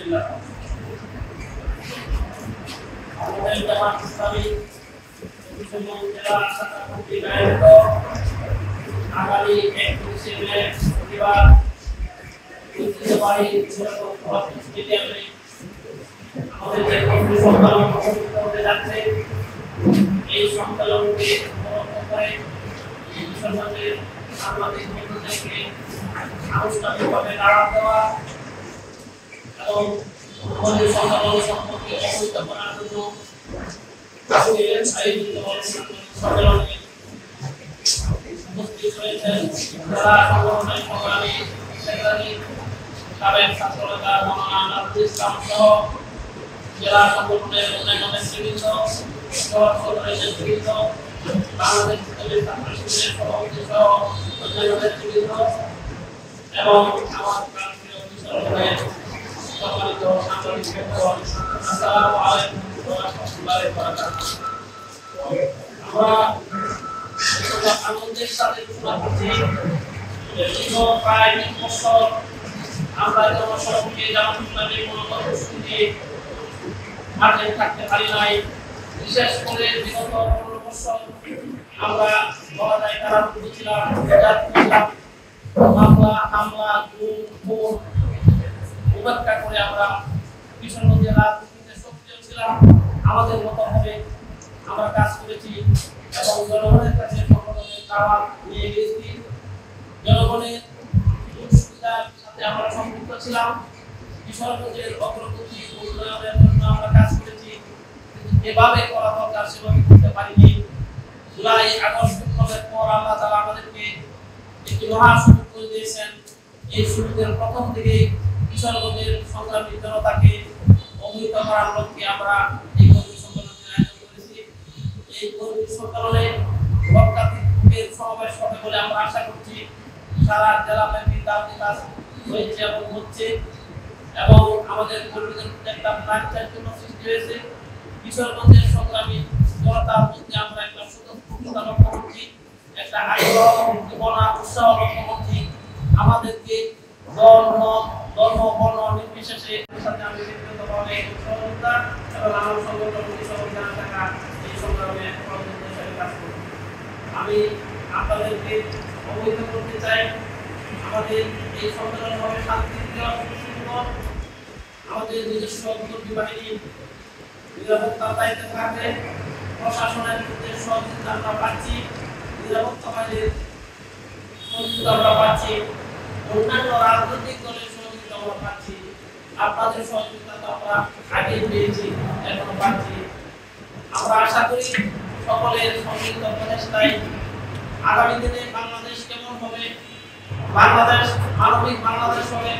আলহামদুলিল্লাহ আমাদের জামাত ইসলামী মুসলমান জেলা শাখা কমিটি আয়োজিত আগামী 31 মে শনিবার ঐতিহ্যবাহী স্টেডিয়ামে আমাদের যে কর্মী সম্মেলন অনুষ্ঠিত হতে যাচ্ছে এই সম্মেলনকে উপলক্ষ করে মুসলমানদের সাংবাদিক বন্ধুদেরকে আনুষ্ঠানিকভাবে দাওয়াত দেওয়া এবং আমাদের সম্মেলন সম্পর্কে অবহিত করার জন্য আয়োজিত সম্মেলনে উপস্থিত রয়েছেন যারা সংগঠনের সংগ্রামী সেক্রেটারি সাবেক ছাত্রনেতা মৌলানা নাজমুল ইসলাম সহ জেলা সংগঠনের অন্যান্য নেতৃবৃন্দ নেতৃবৃন্দ বাংলাদেশ ছাত্র শিবিরের সভাপতি সহ অন্যান্য নেতৃবৃন্দ এবং আমার প্রান্তীয় বিষয়ের সম্মানিত সাংবাদিক বৃন্দ আসসালামু আলাইকুম ওয়া রাহমাতুল্লাহি ওয়া বারাকাতুহু। আমরা আনন্দের সাথে ঘোষণা করছি দীর্ঘ প্রায় 20 বছর আমরা জনসংখ্যা জামাত ইসলামী কোনো কর্মসূচি মাঠে থাকতে পারি নাই। বিশেষ করে বিগত 15 বছর আমরা বলা যায় কারাবন্দী ছিলাম, মামলা হামলা খুন উপেক্ষা করে আমরা কিশোরগঞ্জে রাজনীতিতে সক্রিয় ছিলাম। আমাদের মতো ভাবে আমরা কাজ করেছি এবং জনগণের কাছে সংগঠনের দাওয়াত নিয়ে গেছি। জনগণের সুবিধার সাথে আমরা সম্পৃক্ত ছিলাম। কিশোরগঞ্জের অগ্রগতি উন্নয়নের জন্য আমরা কাজ করেছি, কিন্তু যেভাবে করা দরকার সেভাবে করতে পারিনি। জুলাই আগস্ট বিপ্লবের পর আল্লাহ তাআলা আমাদেরকে একটি মহা সুযোগ করে দিয়েছেন। এই সুযোগের প্রথম থেকেই কিশোরগঞ্জের সংগ্রামী জনতাকে অবহিত করার লক্ষ্যে আমরা এই কর্মী সম্মেলনের আয়োজন করেছি। এই কর্মী সম্মেলনে বক্তাদের সমাবেশ হবে বলে আমরা আশা করছি। সারা জেলাব্যাপী দাওয়াতি কাজ হয়েছে এবং হচ্ছে এবং আমাদের কর্মীদের মধ্যে একটা প্রাণচাঞ্চল্য সৃষ্টি হয়েছে। কিশোরগঞ্জের সংগ্রামী জনতার মধ্যে আমরা একটা সুদক্ষতা লক্ষ্য করছি, একটা আগ্রহ উদ্দীপনা উৎসাহ লক্ষ্য করছি। আমাদেরকে ধর্ম বর্ণ নির্বিশেষে সাথে আমি ব্যক্তিগতভাবে সহযোগিতা এবং আমার সংগঠন সহযোগিতা থাকা এই সংগ্রামে কাজ করব। আমি আপনাদেরকে অবহিত করতে চাই আমাদের এই সম্মেলন হবে শান্তিপ্রিয় সুশৃঙ্খল। আমাদের নিজস্ব বিদ্যুৎ বাহিনী নিরাপত্তার দায়িত্বে থাকবে। প্রশাসনের মধ্যে সহযোগিতা আমরা পাচ্ছি, নিরাপত্তা বাহিনীর সহযোগিতা আমরা পাচ্ছি, অন্যান্য রাজনৈতিক দলের সহযোগিতা আমরা পাচ্ছি। আপনাদের সহযোগিতা তো আমরা আগেই পেয়েছি, এখনো পাচ্ছি। আমরা আশা করি সকলের সম্মিলিত প্রচেষ্টায় আগামী দিনে বাংলাদেশ কেমন হবে, বাংলাদেশ মানবিক বাংলাদেশ হবে,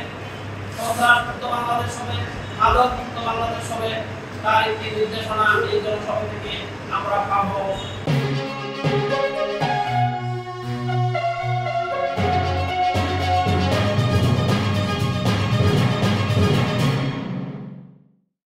সন্ত্রাসমুক্ত বাংলাদেশ হবে, মাদকমুক্ত বাংলাদেশ হবে, তার একটি নির্দেশনা এই জনসভা থেকে আমরা পাবো।